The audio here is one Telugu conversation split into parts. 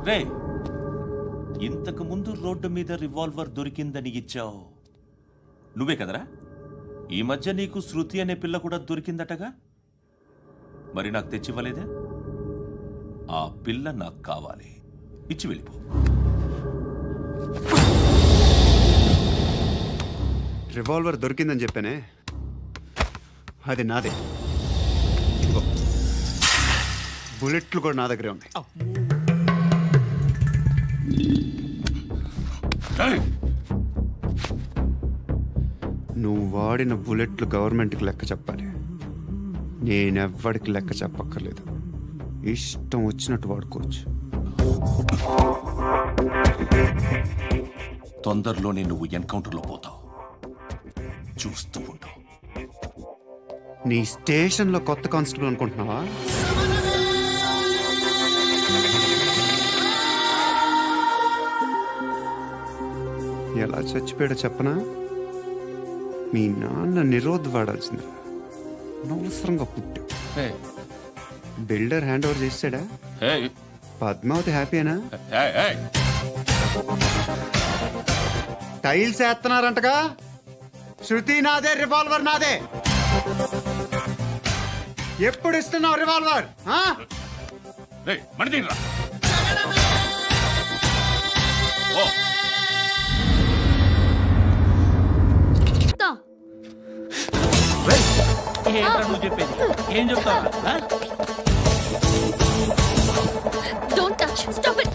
రే, ఇంతకు ముందు రోడ్డు మీద రివాల్వర్ దొరికిందని ఇచ్చావు నువ్వే కదరా? ఈ మధ్య నీకు శృతి అనే పిల్ల కూడా దొరికిందటగా, మరి నాకు తెచ్చివ్వలేదే? ఆ పిల్ల నాకు కావాలి, ఇచ్చి వెళ్ళిపో. రివాల్వర్ దొరికిందని చెప్పానే, అది నాదే. బుల్లెట్లు కూడా నా దగ్గరే ఉన్నాయి. నువ్వు వాడిన బుల్లెట్లు గవర్నమెంట్కి లెక్క చెప్పాలి. నేనెవ్వడికి లెక్క చెప్పక్కర్లేదు. ఇష్టం వచ్చినట్టు వాడుకోవచ్చు. తొందరలోనే నువ్వు ఎన్కౌంటర్లో పోతావు, చూస్తూ ఉంటావు. నీ స్టేషన్లో కొత్త కానిస్టేబుల్ అనుకుంటున్నావా? ఎలా చచ్చిపోయాడో చెప్పనా? మీ నాన్న నిరోధ్ వాడాల్సింది, అనవసరంగా పుట్టావు. బిల్డర్ హ్యాండ్ ఓవర్ చేసాడా? పద్మావతి హ్యాపీనా? టైల్స్ వేస్తున్నారంటగా. శృతి నాదే, రివాల్వర్ నాదే. ఎప్పుడు ఇస్తున్నావు రివాల్వర్? నువ్వు చెప్పేది ఏం చెప్తావా? Don't touch. Stop it.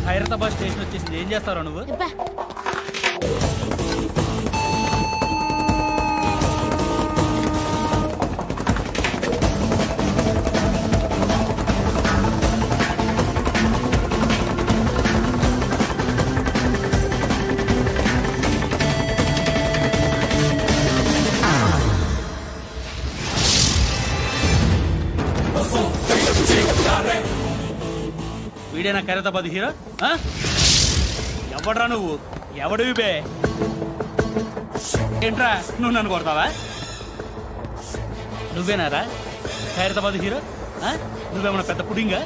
Hyderabad station వచ్చేసింది, ఏం చేస్తారా నువ్వు? వీడేనా ఖైరతాబాద్ హీరో? ఎవడ్రా నువ్వు? ఎవడివి బే? ఏంట్రా నువ్వు నన్ను కొడతావా? నువ్వేనారా ఖైరతాబాద్ హీరో? నువ్వేమన్నా పెద్ద పుడింగా?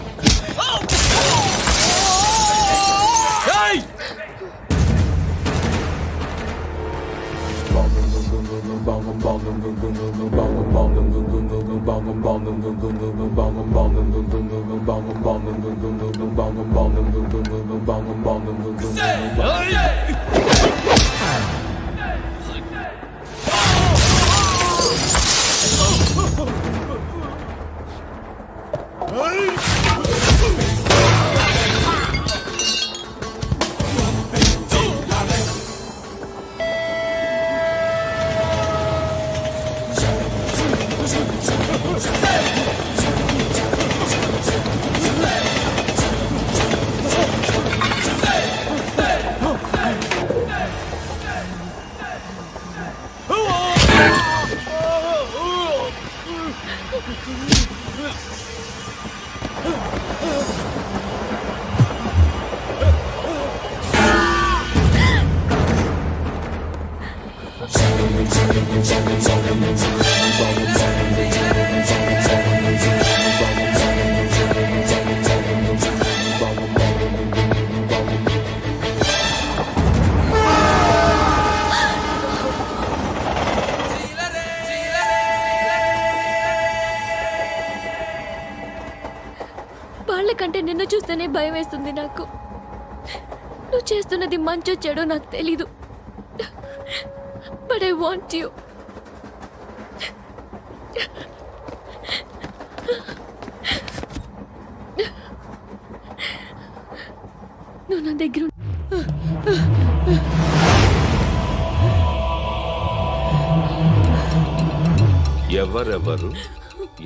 వాళ్ళకంటే నిన్ను చూస్తేనే భయం వేస్తుంది నాకు. నువ్వు చేస్తున్నది మంచో చెడో నాకు తెలీదు. But I want you. నువ్వు నా దగ్గర ఎవరెవరు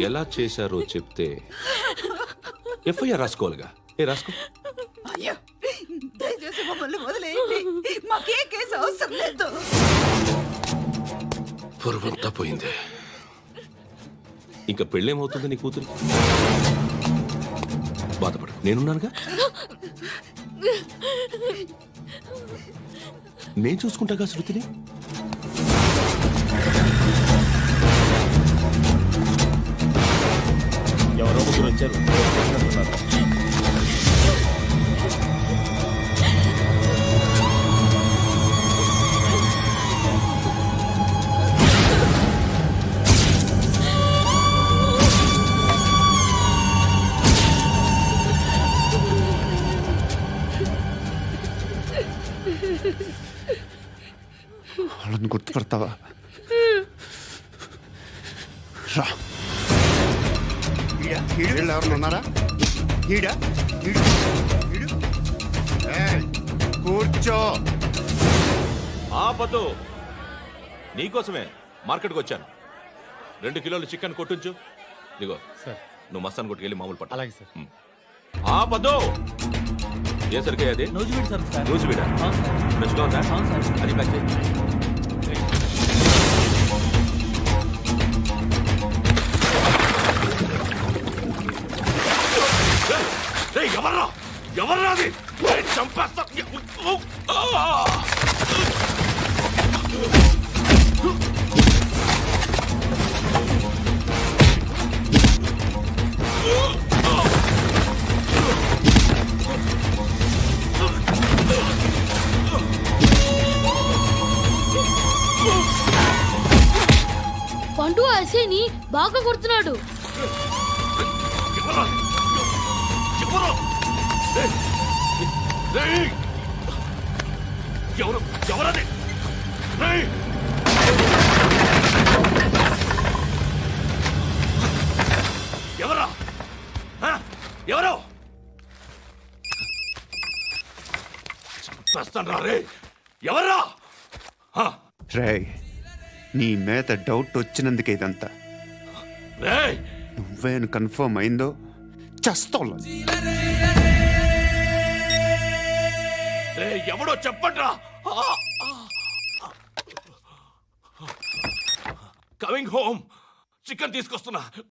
ఎలా చేశారో చెప్తే ఎఫ్ఐఆర్ రాసుకోవాలిగా. రాసుకో. దయచేసి మమ్మల్ని వదిలేయండి, మాకే కేసు అవసరం లేదు. పొరువంతా పోయింది, ఇంకా పెళ్ళేమవుతుంది నీ కూతురు? బాధపడు, నేనున్నానుగా. నేను చూసుకుంటాగా శృతిని. ఎవరో ముగ్గురు వచ్చారు. వాళ్ళని గుర్తుపడతావా? రా. వీళ్ళు ఎవరు ఉన్నారా? కూర్చో. ఆపదు. నీకోసమే మార్కెట్కి వచ్చాను. 2 కిలోలు చికెన్ కొట్టించు. ఇదిగో సార్. నువ్వు మస్తాన్ కొట్టుకెళ్ళి మామూలు పట్ట. అలాగే సార్. ఆపదు. ఏ సరికే అది? నూజివీడు సార్. నూజివీడా? అవును సార్. ఫ్రెష్గా ఉందా? అవును సార్. అది ప్యాక్ చేయి. ఎవర్రా ఎవర్రా అది? చంపేస్తా. పండు అసేని బాగా కొడుతున్నాడు. ఎవరది? ఎవరా? ఎవరు? చంపేస్తాను రే. ఎవరా? రే, నీ మీద డౌట్ వచ్చినందుకే ఇదంతా. రేయ్, నువ్వేను కన్ఫర్మ్ అయిందో చస్తావు. ఎవడో చెప్పండ్రా. Coming home. చికెన్ తీసుకొస్తున్నా.